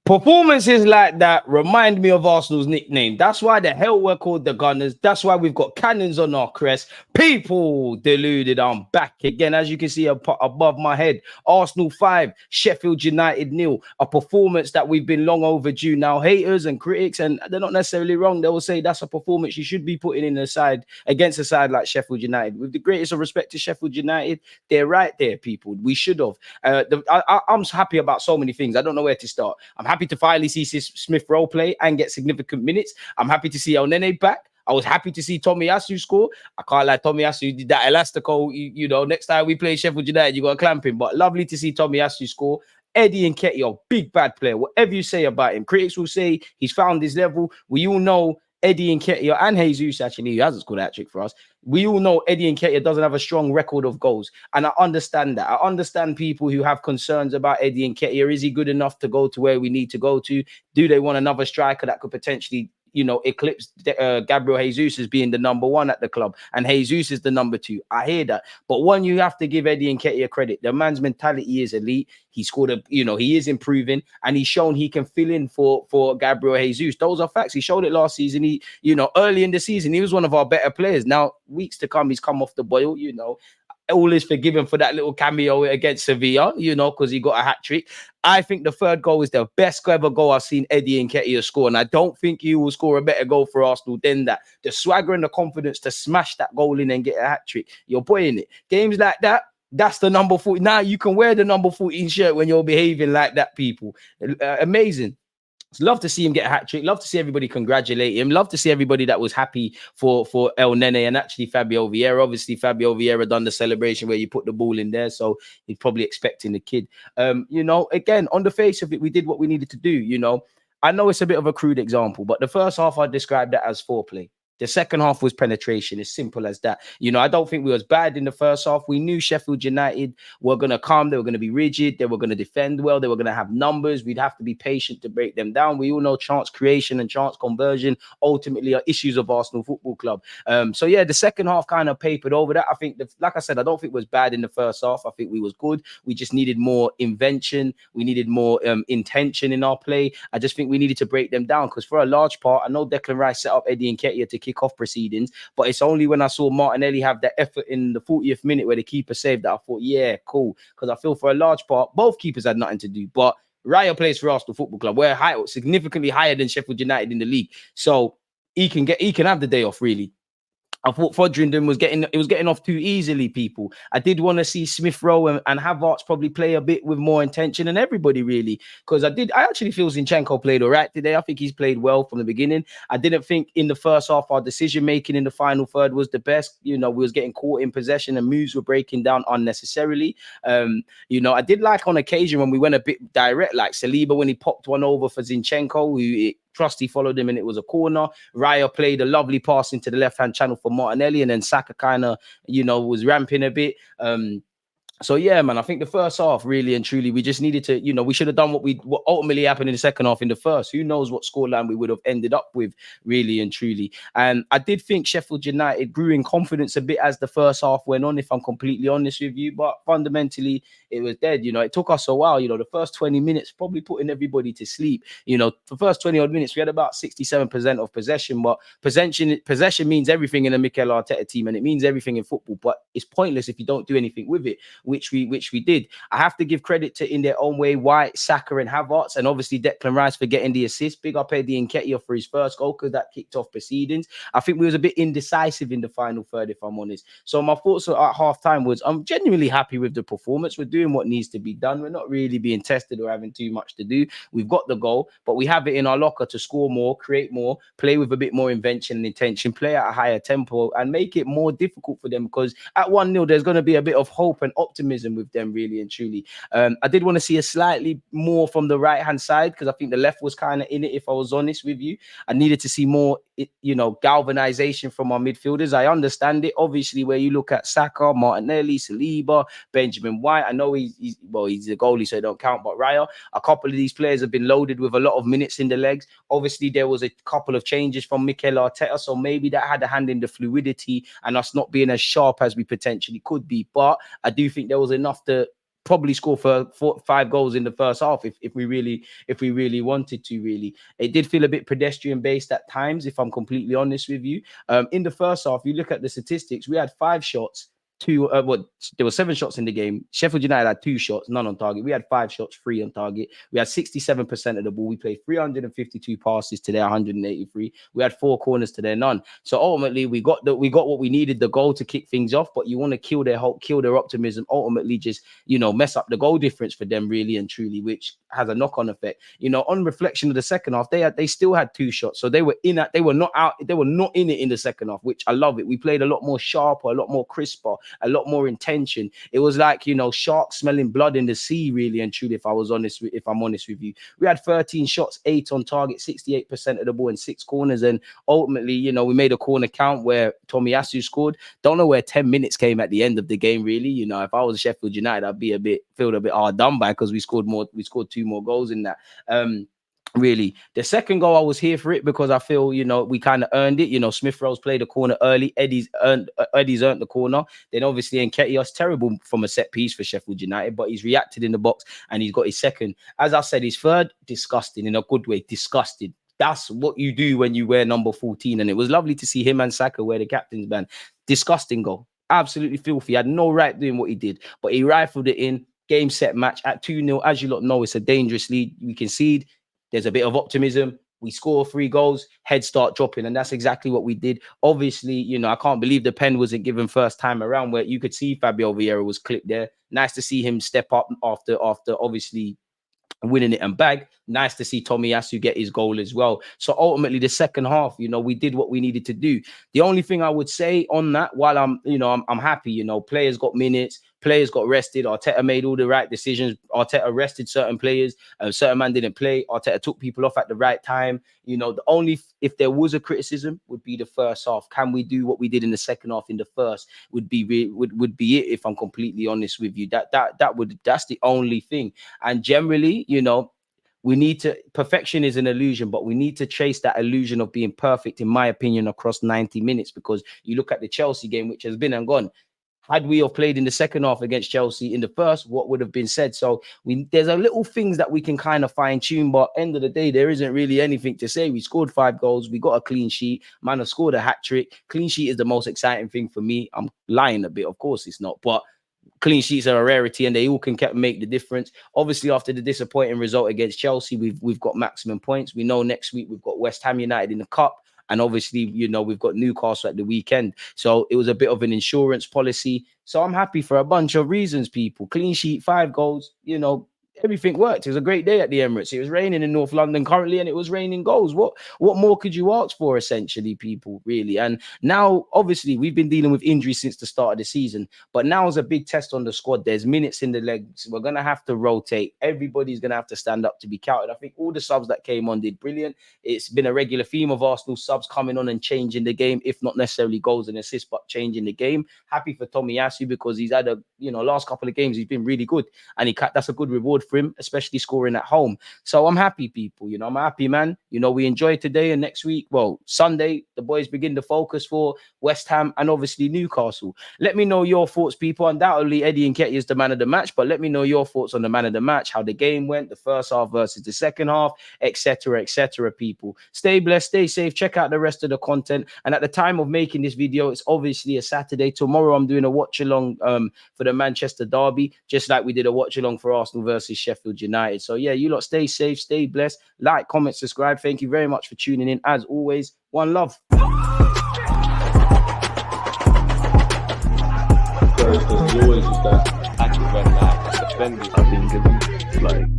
Performances like that remind me of Arsenal's nickname. That's why the hell we're called the Gunners. That's why we've got cannons on our crest. People deluded. I'm back again. As you can see above my head, Arsenal 5, Sheffield United 0. A performance that we've been long overdue. Now, haters and critics, and they're not necessarily wrong, they will say that's a performance you should be putting in a side against a side like Sheffield United. With the greatest of respect to Sheffield United, they're right there, people. We should have. I'm happy about so many things. I don't know where to start. I'm happy to finally see Smith Rowe play and get significant minutes. I'm happy to see El Nene back. I was happy to see Tomiyasu score. I can't lie, Tomiyasu did that elastical. You know, next time we play Sheffield United, you got to clamp him. But lovely to see Tomiyasu score. Eddie Nketiah, big bad player. Whatever you say about him, critics will say he's found his level. We all know Eddie Nketiah and Jesus, actually, he hasn't scored a hat-trick for us. We all know Eddie Nketiah doesn't have a strong record of goals. And I understand that. I understand people who have concerns about Eddie Nketiah. Is he good enough to go to where we need to go to? Do they want another striker that could potentially, you know, eclipse Gabriel Jesus as being the number one at the club? And Jesus is the number two. I hear that. But one, you have to give Eddie Nketiah credit. The man's mentality is elite. He scored he is improving, and he's shown he can fill in for Gabriel Jesus. Those are facts. He showed it last season. He, early in the season, he was one of our better players. Now, weeks to come, he's come off the boil, all is forgiven for that little cameo against Sevilla, because he got a hat-trick. I think the third goal is the best ever goal I've seen Eddie Nketiah score, and I don't think he will score a better goal for Arsenal than that. The swagger and the confidence to smash that goal in and get a hat-trick. You're boying it. Games like that, that's the number 40. Now you can wear the number 14 shirt when you're behaving like that, people. Amazing. Love to see him get a hat trick. Love to see everybody congratulate him. Love to see everybody that was happy for El Nene and actually Fabio Vieira. Obviously, Fabio Vieira done the celebration where you put the ball in there, so he's probably expecting the kid. Again, on the face of it, we did what we needed to do. I know it's a bit of a crude example, but the first half I described that as foreplay. The second half was penetration. It's simple as that. I don't think we was bad in the first half. We knew Sheffield United were going to come. They were going to be rigid. They were going to defend well. They were going to have numbers. We'd have to be patient to break them down. We all know chance creation and chance conversion ultimately are issues of Arsenal Football Club. The second half kind of papered over that. I think, like I said, I don't think it was bad in the first half. I think we was good. We just needed more invention. We needed more intention in our play. I just think we needed to break them down because for a large part, I know Declan Rice set up Eddie Nketiah to kick off proceedings, but it's only when I saw Martinelli have that effort in the 40th minute where the keeper saved that I thought, yeah, cool. Because I feel for a large part, both keepers had nothing to do. But Raya plays for Arsenal Football Club. We're significantly higher than Sheffield United in the league, so he can have the day off really. I thought Fodrington was getting off too easily, people. I did want to see Smith Rowe and Havertz probably play a bit with more intention and everybody really. Because I actually feel Zinchenko played all right today. I think he's played well from the beginning. I didn't think in the first half our decision making in the final third was the best. We was getting caught in possession and moves were breaking down unnecessarily. I did like on occasion when we went a bit direct, like Saliba when he popped one over for Zinchenko, who Trusty followed him and it was a corner. Raya played a lovely pass into the left-hand channel for Martinelli, and then Saka kind of, was ramping a bit. So yeah, man, I think the first half really and truly, we just needed to, we should have done what ultimately happened in the second half in the first. Who knows what scoreline we would have ended up with, really and truly. And I did think Sheffield United grew in confidence a bit as the first half went on, if I'm completely honest with you. But fundamentally, it was dead. It took us a while. The first 20 minutes probably putting everybody to sleep. The first 20 odd minutes, we had about 67% of possession. But possession means everything in a Mikel Arteta team, and it means everything in football. But it's pointless if you don't do anything with it. Which we did. I have to give credit to, in their own way, White, Saka and Havertz, and obviously Declan Rice for getting the assist. Big up Eddie Nketiah for his first goal because that kicked off proceedings. I think we was a bit indecisive in the final third, if I'm honest. So my thoughts at half-time was I'm genuinely happy with the performance. We're doing what needs to be done. We're not really being tested or having too much to do. We've got the goal, but we have it in our locker to score more, create more, play with a bit more invention and intention, play at a higher tempo and make it more difficult for them because at 1-0, there's going to be a bit of hope and optimism with them, really and truly. I did want to see a slightly more from the right-hand side because I think the left was kind of in it, if I was honest with you. I needed to see more, galvanization from our midfielders. I understand it. Obviously, where you look at Saka, Martinelli, Saliba, Benjamin White, I know he's a goalie, so it don't count, but Raya, a couple of these players have been loaded with a lot of minutes in the legs. Obviously, there was a couple of changes from Mikel Arteta, so maybe that had a hand in the fluidity and us not being as sharp as we potentially could be. But I do think there was enough to probably score for 5 goals in the first half if we really wanted to. Really, it did feel a bit pedestrian based at times, if I'm completely honest with you. In the first half, you look at the statistics, we had 5 shots. There were 7 shots in the game. Sheffield United had 2 shots, none on target. We had 5 shots, 3 on target. We had 67% of the ball. We played 352 passes to their 183. We had 4 corners to their none. So ultimately, we got what we needed, the goal to kick things off. But you want to kill their hope, kill their optimism. Ultimately, just mess up the goal difference for them, really and truly, which has a knock-on effect. On reflection of the second half, they still had 2 shots, so they were in it. They were not out. They were not in it in the second half, which I love it. We played a lot more sharper, a lot more crisper, a lot more intention. It was like, sharks smelling blood in the sea, really and truly, if I'm honest with you. We had 13 shots, 8 on target, 68% of the ball in 6 corners. And ultimately, we made a corner count where Tomiyasu scored. Don't know where 10 minutes came at the end of the game, really. If I was Sheffield United, I'd be feel a bit hard done by, because we scored 2 more goals in that. Really, the second goal, I was here for it because I feel, we kind of earned it. Smith Rowe's played a corner early. Eddie's earned the corner. Then obviously Nketiah's terrible from a set piece for Sheffield United, but he's reacted in the box and he's got his second. As I said, his third, disgusting, in a good way, disgusted. That's what you do when you wear number 14. And it was lovely to see him and Saka wear the captain's band. Disgusting goal. Absolutely filthy. He had no right doing what he did, but he rifled it in. Game, set, match at 2-0. As you lot know, it's a dangerous lead. We concede. There's a bit of optimism. We score 3 goals, heads start dropping, and that's exactly what we did. Obviously, I can't believe the pen wasn't given first time around, where you could see Fabio Vieira was clipped there. Nice to see him step up after obviously winning it and bag. Nice to see Tomiyasu get his goal as well. So ultimately, the second half, we did what we needed to do. The only thing I would say on that, while I'm happy, players got minutes, players got rested. Arteta made all the right decisions. Arteta rested certain players. Certain man didn't play. Arteta took people off at the right time. The only, if there was a criticism, would be the first half. Can we do what we did in the second half in the first? Would be it, if I'm completely honest with you. That's the only thing. And generally, we need to, perfection is an illusion, but we need to chase that illusion of being perfect, in my opinion, across 90 minutes. Because you look at the Chelsea game, which has been and gone. Had we have played in the second half against Chelsea in the first, what would have been said? So there's a little things that we can kind of fine tune, but end of the day, there isn't really anything to say. We scored 5 goals. We got a clean sheet. Man have scored a hat trick. Clean sheet is the most exciting thing for me. I'm lying a bit. Of course it's not, but clean sheets are a rarity and they all can make the difference. Obviously, after the disappointing result against Chelsea, we've got maximum points. We know next week we've got West Ham United in the cup. And obviously, we've got Newcastle at the weekend. So it was a bit of an insurance policy. So I'm happy for a bunch of reasons, people. Clean sheet, 5 goals, everything worked. It was a great day at the Emirates. It was raining in North London currently, and it was raining goals. What more could you ask for, essentially, people, really? And now, obviously, we've been dealing with injuries since the start of the season, but now is a big test on the squad. There's minutes in the legs. We're going to have to rotate. Everybody's going to have to stand up to be counted. I think all the subs that came on did brilliant. It's been a regular theme of Arsenal subs coming on and changing the game, if not necessarily goals and assists, but changing the game. Happy for Tomiyasu because he's had last couple of games, he's been really good, and that's a good reward for him, especially scoring at home. So I'm happy, people. I'm happy, man. We enjoy today, and next week, Sunday, the boys begin to focus for West Ham and obviously Newcastle. Let me know your thoughts, people. Undoubtedly, Eddie Nketiah is the man of the match, but let me know your thoughts on the man of the match, how the game went, the first half versus the second half, etc., people. Stay blessed, stay safe. Check out the rest of the content. And at the time of making this video, it's obviously a Saturday. Tomorrow, I'm doing a watch along for the Manchester derby, just like we did a watch along for Arsenal versus Sheffield United. So yeah, you lot stay safe, stay blessed, like, comment, subscribe. Thank you very much for tuning in. As always, one love. Always is that active and defending. I think it's like